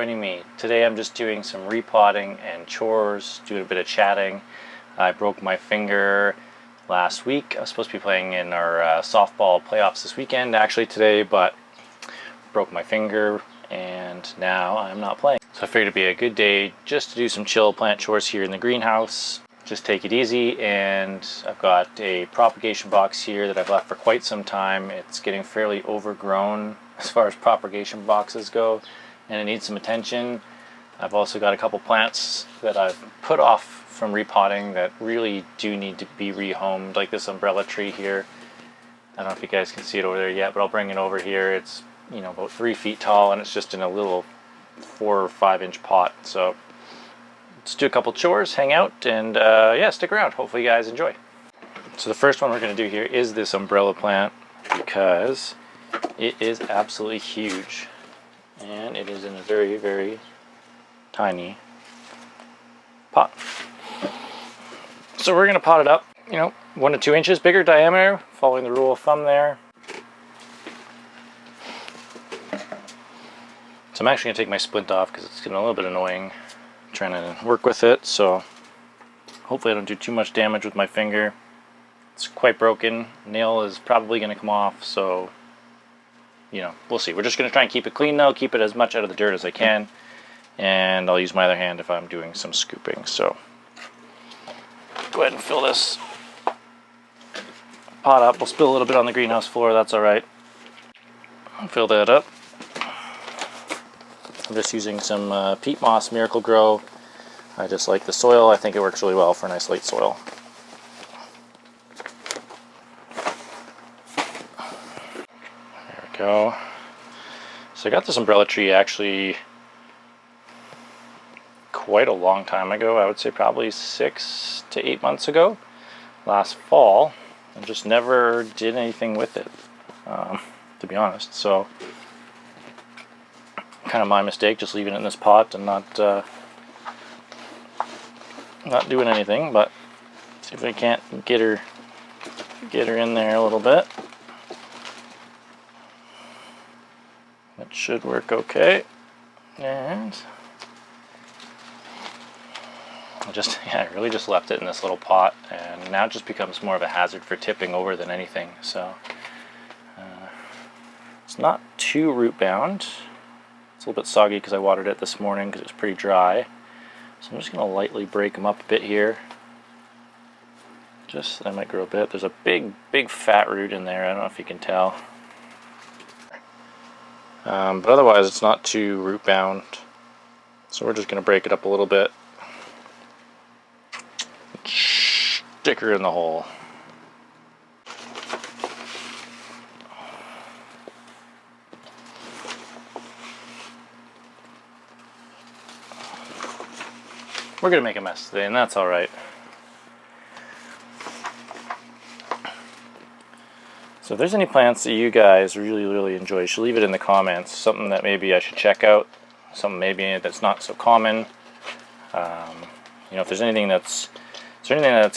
Joining me today, I'm just doing some repotting and chores, doing a bit of chatting. I broke my finger last week. I was supposed to be playing in our softball playoffs this weekend actually today, but broke my finger and now I'm not playing. So I figured it'd be a good day just to do some chill plant chores here in the greenhouse. Just take it easy, and I've got a propagation box here that I've left for quite some time. It's getting fairly overgrown as far as propagation boxes go, and it needs some attention. I've also got a couple plants that I've put off from repotting that really do need to be rehomed, like this umbrella tree here. I don't know if you guys can see it over there yet, but I'll bring it over here. It's, you know, about 3 feet tall, and it's just in a little 4 or 5 inch pot. So let's do a couple chores, hang out, and yeah, stick around. Hopefully you guys enjoy. So the first one we're going to do here is this umbrella plant, because it is absolutely huge. And it is in a very, very tiny pot. So we're going to pot it up, 1 to 2 inches bigger diameter, following the rule of thumb there. So I'm actually going to take my splint off because it's getting a little bit annoying trying to work with it. So hopefully I don't do too much damage with my finger. It's quite broken. Nail is probably going to come off, so we'll see. We're just going to try and keep it clean though, keep it as much out of the dirt as I can, and I'll use my other hand if I'm doing some scooping. So go ahead and fill this pot up. We'll spill a little bit on the greenhouse floor, that's alright. Fill that up. I'm just using some peat moss Miracle Grow. I just like the soil. I think it works really well for a nice light soil. There we go. So I got this umbrella tree actually quite a long time ago. I would say probably 6 to 8 months ago, last fall, and just never did anything with it, to be honest. So kind of my mistake, just leaving it in this pot and not doing anything. But see if we can't get her in there a little bit. It should work okay. And I really just left it in this little pot, and now it just becomes more of a hazard for tipping over than anything. So it's not too root bound. It's a little bit soggy because I watered it this morning because it was pretty dry. So I'm just going to lightly break them up a bit here. Just, I might grow a bit. There's a big fat root in there. I don't know if you can tell. But otherwise it's not too root bound. So we're just going to break it up a little bit. Stick her in the hole. We're going to make a mess today, and that's alright. So if there's any plants that you guys really enjoy, you should leave it in the comments. Something that maybe I should check out, something maybe that's not so common. If there's anything that's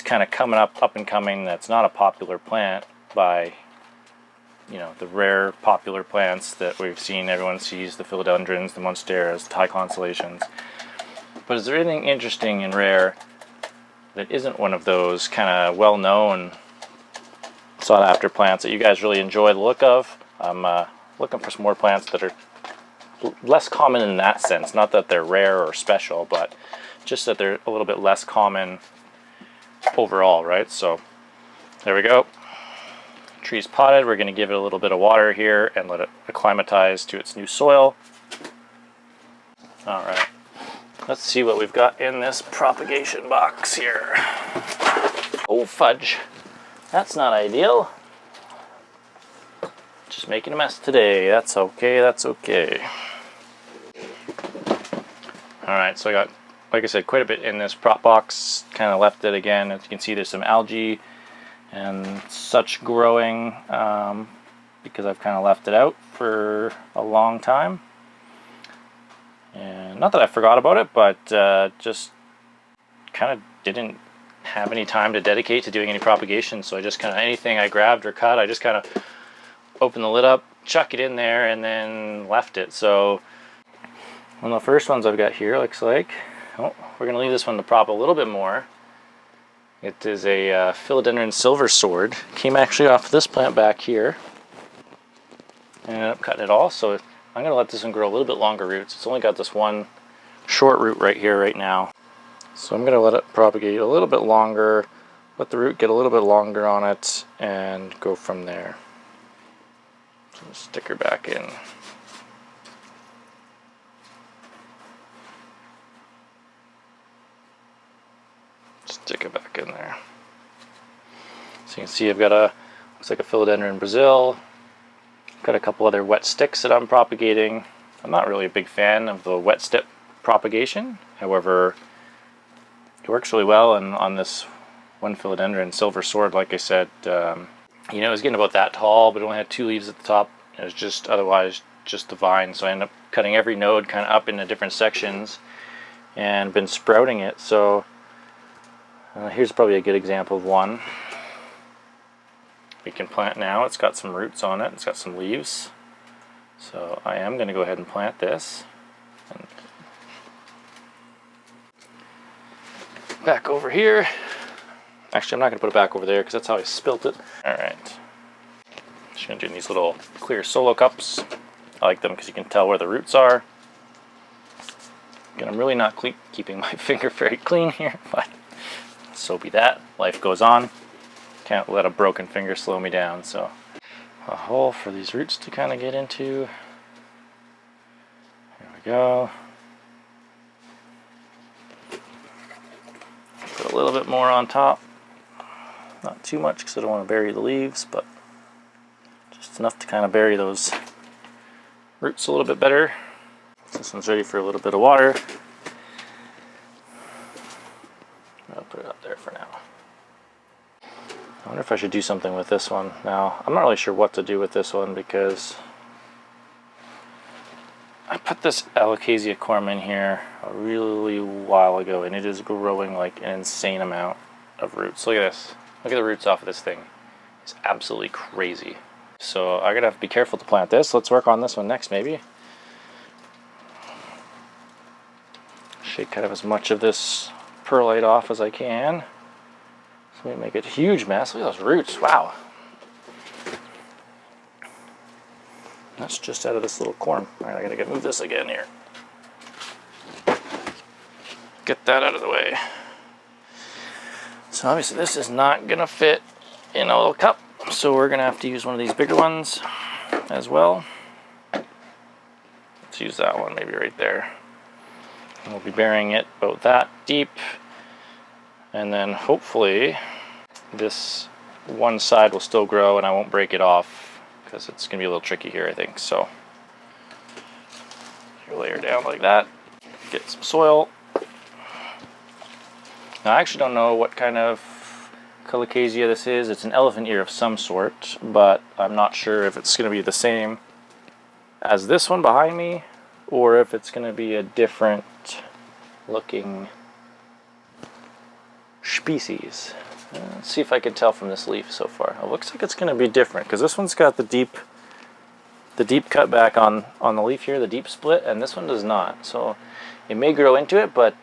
kind of coming up and coming that's not a popular plant by the rare popular plants that we've seen, everyone sees, the philodendrons, the monsteras, the high constellations. But is there anything interesting and rare that isn't one of those kind of well-known, sought-after plants that you guys really enjoy the look of? I'm looking for some more plants that are less common in that sense. Not that they're rare or special, but just that they're a little bit less common overall, right? So there we go. Tree's potted. We're going to give it a little bit of water here and let it acclimatize to its new soil. All right. Let's see what we've got in this propagation box here. Oh, fudge. That's not ideal. Just making a mess today. That's okay, that's okay. Alright, so I got, like I said, quite a bit in this prop box. Kind of left it again. As you can see, there's some algae and such growing because I've kind of left it out for a long time. And not that I forgot about it, but just kind of didn't have any time to dedicate to doing any propagation. So I just kind of, anything I grabbed or cut, I just kind of opened the lid up, chuck it in there, and then left it. So One of the first ones I've got here looks like, oh, we're going to leave this one to prop a little bit more. It is a philodendron Silversword. Came actually off this plant back here. I ended up cutting it all, so I'm going to let this one grow a little bit longer roots. It's only got this one short root right here right now. So I'm going to let it propagate a little bit longer, let the root get a little bit longer on it, and go from there. So stick her back in. Stick it back in there. So you can see I've got looks like a philodendron Brazil. Got a couple other wet sticks that I'm propagating. I'm not really a big fan of the wet stick propagation. However, it works really well, and on this one philodendron Silversword, like I said, you know, it was getting about that tall, but it only had 2 leaves at the top. It was just otherwise just the vine, so I ended up cutting every node kind of up into different sections and been sprouting it. So here's probably a good example of one we can plant now. It's got some roots on it, it's got some leaves, so I am going to go ahead and plant this. And back over here, actually I'm not going to put it back over there because that's how I spilt it. Alright, just going to do these little clear solo cups. I like them because you can tell where the roots are. Again, I'm really not keeping my finger very clean here, but so be that. Life goes on. Can't let a broken finger slow me down. So a hole for these roots to kind of get into. Here we go. Put a little bit more on top. Not too much because I don't want to bury the leaves, but just enough to kind of bury those roots a little bit better. This one's ready for a little bit of water. I'll put it up there for now. I wonder if I should do something with this one. Now, I'm not really sure what to do with this one because I put this Alocasia corm in here a really while ago, and it is growing like an insane amount of roots. Look at this. Look at the roots off of this thing. It's absolutely crazy. So I'm gonna have to be careful to plant this. Let's work on this one next, maybe. Shake kind of as much of this perlite off as I can. So we make a huge mess. Look at those roots. Wow. That's just out of this little corm. Alright, I gotta move this again here. Get that out of the way. So obviously this is not gonna fit in a little cup, so we're gonna have to use one of these bigger ones as well. Let's use that one, maybe right there. We'll be burying it about that deep, and then hopefully this one side will still grow and I won't break it off because it's going to be a little tricky here, I think. So you layer down like that, get some soil. Now I actually don't know what kind of colocasia this is. It's an elephant ear of some sort, but I'm not sure if it's going to be the same as this one behind me or if it's going to be a different looking species. Let's see if I can tell from this leaf so far. It looks like it's going to be different because this one's got the deep cut back on the leaf here, the deep split, and this one does not. So it may grow into it, but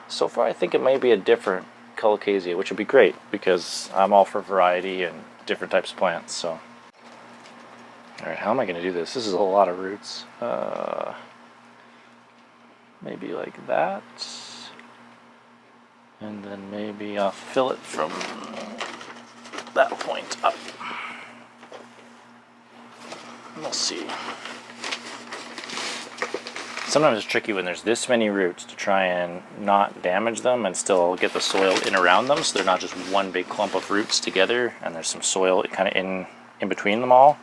so far I think it may be a different colocasia, which would be great because I'm all for variety and different types of plants. So, all right, how am I going to do this? This is a lot of roots. Maybe like that, and then maybe I'll fill it from that point up. We'll see. Sometimes it's tricky when there's this many roots to try and not damage them and still get the soil in around them, so they're not just one big clump of roots together and there's some soil kind of in between them all.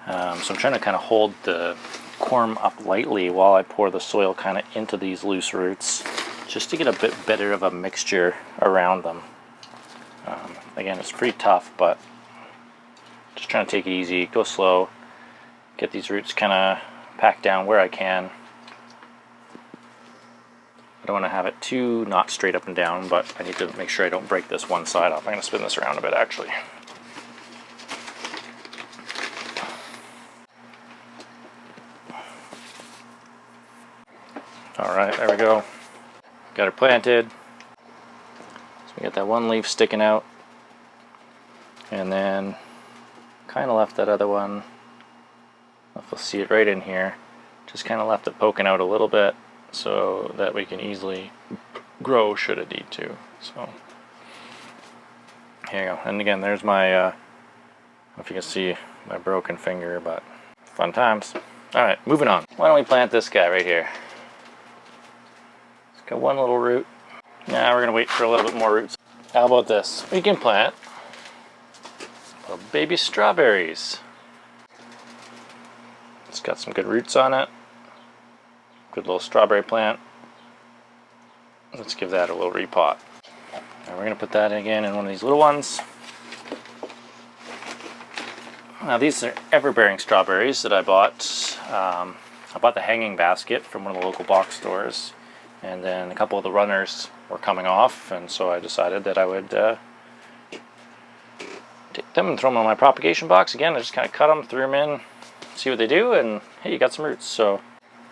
So I'm trying to kind of hold the corm up lightly while I pour the soil kind of into these loose roots, just to get a bit better of a mixture around them. Again, it's pretty tough, but just trying to take it easy, go slow, get these roots kind of packed down where I can. I don't want to have it too not straight up and down, but I need to make sure I don't break this one side off. I'm going to spin this around a bit actually. Alright, there we go. Got her planted. So we got that one leaf sticking out. And then kind of left that other one, I don't know if you'll see it right in here, just kind of left it poking out a little bit so that we can easily grow should it need to. So here you go. And again, there's my, I don't know if you can see my broken finger, but fun times. Alright, moving on. Why don't we plant this guy right here? It's got one little root. Now we're going to wait for a little bit more roots. How about this? We can plant little baby strawberries. It's got some good roots on it. Good little strawberry plant. Let's give that a little repot. Now we're going to put that again in one of these little ones. Now these are ever-bearing strawberries that I bought. I bought the hanging basket from one of the local box stores, and then a couple of the runners were coming off, and so I decided that I would take them and throw them in my propagation box. Again, I just kind of cut them, threw them in, see what they do, and hey, you got some roots. So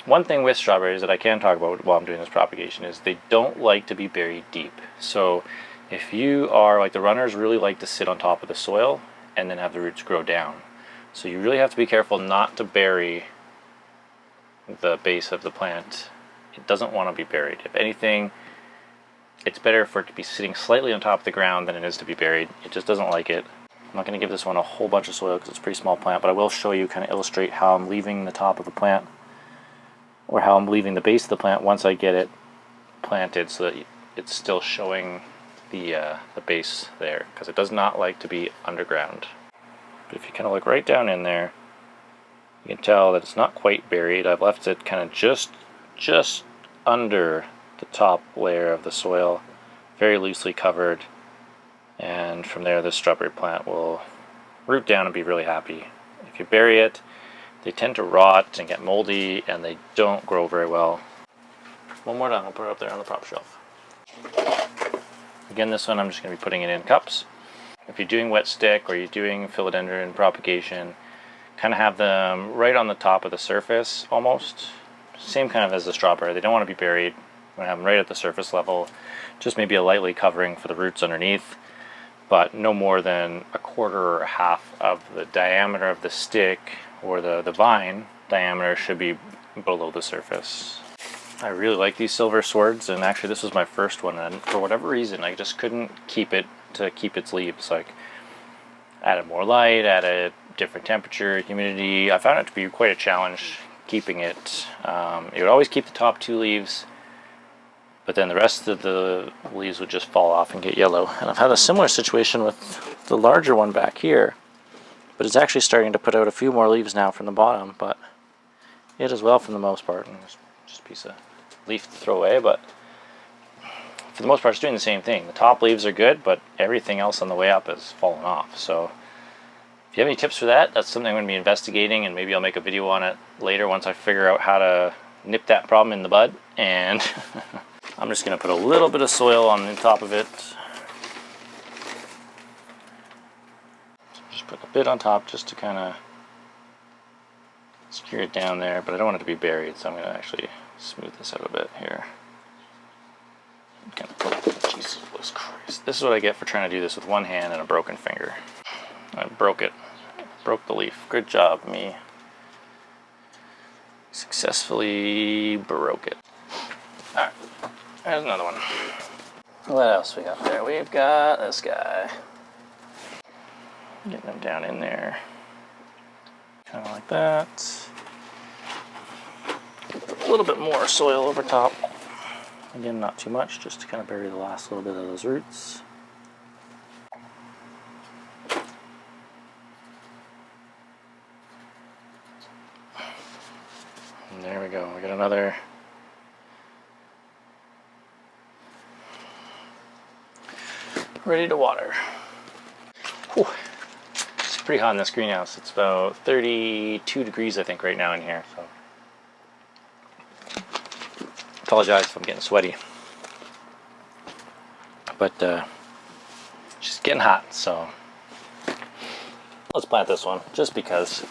one thing with strawberries that I can talk about while I'm doing this propagation is they don't like to be buried deep. So if you are like the runners, really like to sit on top of the soil and then have the roots grow down. So you really have to be careful not to bury the base of the plant. It doesn't want to be buried. If anything, it's better for it to be sitting slightly on top of the ground than it is to be buried. It just doesn't like it. I'm not going to give this one a whole bunch of soil because it's a pretty small plant, but I will show you, kind of illustrate how I'm leaving the top of the plant, or how I'm leaving the base of the plant once I get it planted, so that it's still showing the base there, because it does not like to be underground. But if you kind of look right down in there, you can tell that it's not quite buried. I've left it kind of just under the top layer of the soil, very loosely covered, and from there the strawberry plant will root down and be really happy. If you bury it, they tend to rot and get moldy, and they don't grow very well. One more time, I'll put it up there on the prop shelf. Again, this one I'm just going to be putting it in cups. If you're doing wet stick or you're doing philodendron propagation, kind of have them right on the top of the surface almost. Same kind of as the strawberry. They don't want to be buried. I'm going to have them right at the surface level. Just maybe a lightly covering for the roots underneath, but no more than a quarter or half of the diameter of the stick, or the vine diameter should be below the surface. I really like these Silverswords, and actually this was my first one, and for whatever reason I just couldn't keep it to keep its leaves. Like, added more light, added different temperature, humidity. I found it to be quite a challenge keeping it. It would always keep the top two leaves, but then the rest of the leaves would just fall off and get yellow. And I've had a similar situation with the larger one back here, but it's actually starting to put out a few more leaves now from the bottom, but it as well for the most part. And just a piece of leaf to throw away, but for the most part it's doing the same thing. The top leaves are good, but everything else on the way up has fallen off. So if you have any tips for that, that's something I'm going to be investigating, and maybe I'll make a video on it later once I figure out how to nip that problem in the bud. And I'm just going to put a little bit of soil on the top of it. Just put a bit on top just to kind of secure it down there, but I don't want it to be buried, so I'm going to actually smooth this out a bit here. Kind of, Jesus Christ. This is what I get for trying to do this with one hand and a broken finger. I broke it. Broke the leaf. Good job, me. Successfully broke it. Alright, there's another one. What else we got there? We've got this guy. Getting them down in there. Kind of like that. A little bit more soil over top. Again, not too much, just to kind of bury the last little bit of those roots. And there we go. We got another. Ready to water. Whew. It's pretty hot in this greenhouse. It's about 32 degrees, I think, right now in here. So apologize if I'm getting sweaty, but just getting hot. So let's plant this one just because.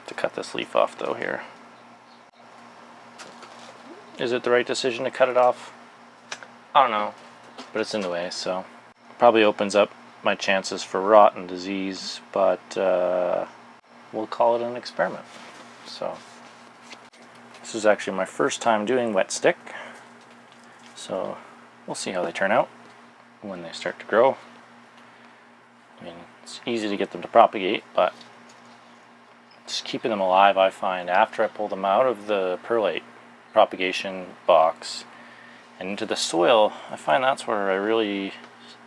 To cut this leaf off though here. Is it the right decision to cut it off? I don't know, but it's in the way, so probably opens up my chances for rot and disease, but we'll call it an experiment. So this is actually my first time doing wet stick, so we'll see how they turn out when they start to grow. I mean, it's easy to get them to propagate, but just keeping them alive, I find, after I pull them out of the perlite propagation box and into the soil, I find that's where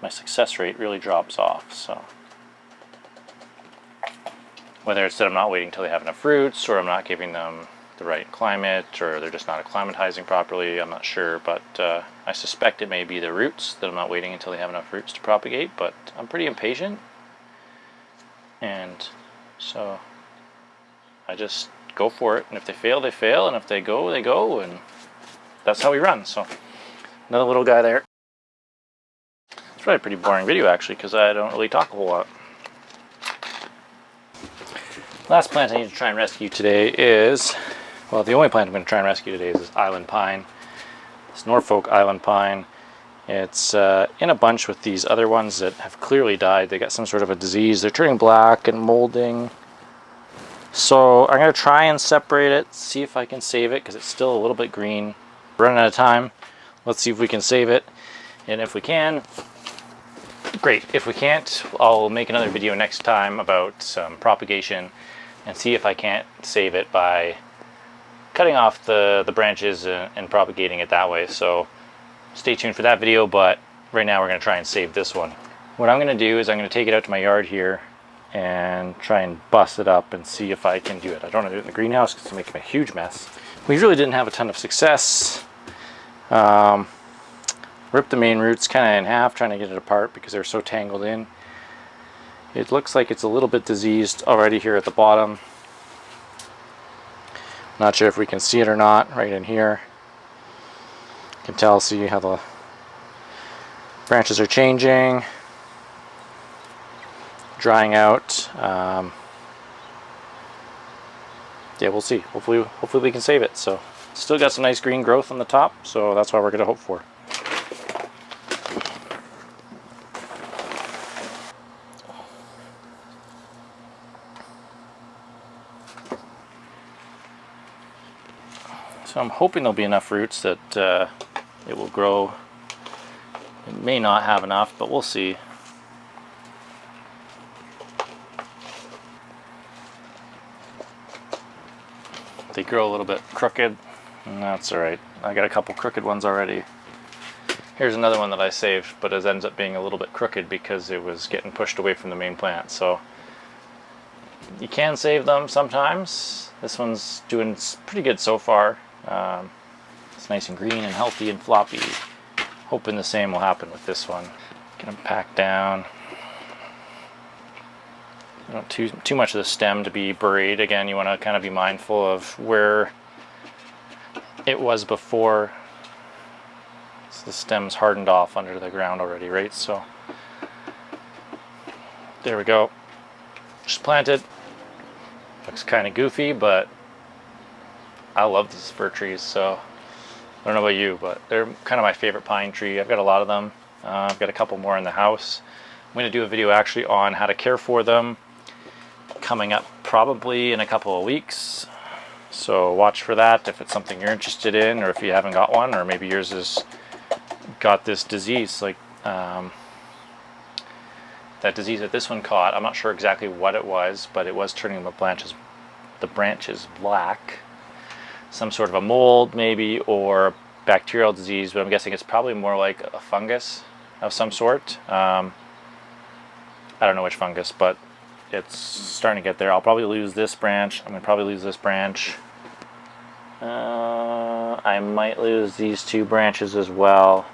my success rate really drops off. So whether it's that I'm not waiting until they have enough roots, or I'm not giving them the right climate, or they're just not acclimatizing properly, I'm not sure, but I suspect it may be the roots, that I'm not waiting until they have enough roots to propagate, but I'm pretty impatient, and so I just go for it, and if they fail, they fail, and if they go, they go, and that's how we run. So another little guy there. It's probably a pretty boring video, actually, because I don't really talk a whole lot. Last plant I need to try and rescue today is, well, the only plant I'm going to try and rescue today is this island pine. This Norfolk island pine. It's in a bunch with these other ones that have clearly died. They got some sort of a disease. They're turning black and molding. So I'm going to try and separate it, see if I can save it, because it's still a little bit green. We're running out of time. Let's see if we can save it. And if we can, great. If we can't, I'll make another video next time about some propagation and see if I can't save it by cutting off the branches and propagating it that way. So stay tuned for that video, but right now we're going to try and save this one. What I'm going to do is I'm going to take it out to my yard here and try and bust it up and see if I can do it. I don't want to do it in the greenhouse because it's making a huge mess. We really didn't have a ton of success. Ripped the main roots kind of in half trying to get it apart because they're so tangled in. It looks like it's a little bit diseased already here at the bottom. Not sure if we can see it or not right in here. You can tell, see how the branches are changing, drying out. Yeah, we'll see. Hopefully we can save it. So still got some nice green growth on the top, so that's what we're going to hope for. So I'm hoping there'll be enough roots that it will grow. It may not have enough, but we'll see. They grow a little bit crooked, and that's alright. I got a couple crooked ones already. Here's another one that I saved, but it ends up being a little bit crooked because it was getting pushed away from the main plant. So you can save them sometimes. This one's doing pretty good so far. It's nice and green and healthy and floppy. Hoping the same will happen with this one. Get them packed down. You don't want too much of the stem to be buried. Again, you want to kind of be mindful of where it was before. So the stem's hardened off under the ground already, right? So there we go. Just planted. Looks kind of goofy, but I love these fir trees, so I don't know about you, but they're kind of my favorite pine tree. I've got a lot of them. I've got a couple more in the house. I'm going to do a video actually on how to care for them coming up probably in a couple of weeks. So watch for that if it's something you're interested in, or if you haven't got one, or maybe yours has got this disease like that disease that this one caught. I'm not sure exactly what it was, but it was turning the branches black. Some sort of a mold maybe, or bacterial disease, but I'm guessing it's probably more like a fungus of some sort. I don't know which fungus, but it's starting to get there. I'll probably lose this branch. I'm going to probably lose this branch. I might lose these two branches as well,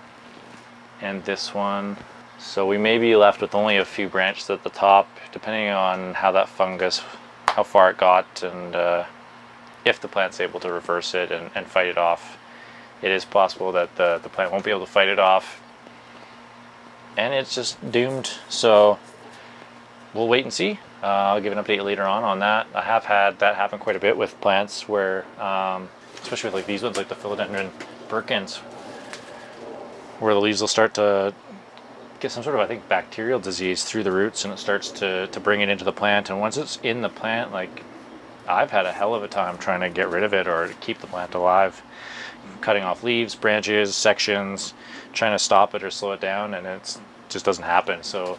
and this one. So we may be left with only a few branches at the top, depending on how that fungus, how far it got, and if the plant's able to reverse it and fight it off. It is possible that the plant won't be able to fight it off and it's just doomed. So we'll wait and see. I'll give an update later on that. I have had that happen quite a bit with plants where especially with like these ones, like the philodendron Birkins, where the leaves will start to get some sort of, I think, bacterial disease through the roots, and it starts to bring it into the plant. And once it's in the plant, like, I've had a hell of a time trying to get rid of it or to keep the plant alive, cutting off leaves, branches, sections, trying to stop it or slow it down, and it just doesn't happen. So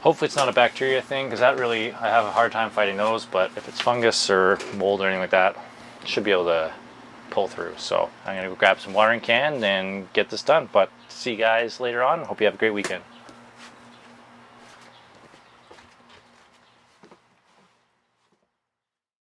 hopefully it's not a bacteria thing, because that really, I have a hard time fighting those. But if it's fungus or mold or anything like that, should be able to pull through. So I'm gonna go grab some watering can and get this done. But see you guys later on. Hope you have a great weekend.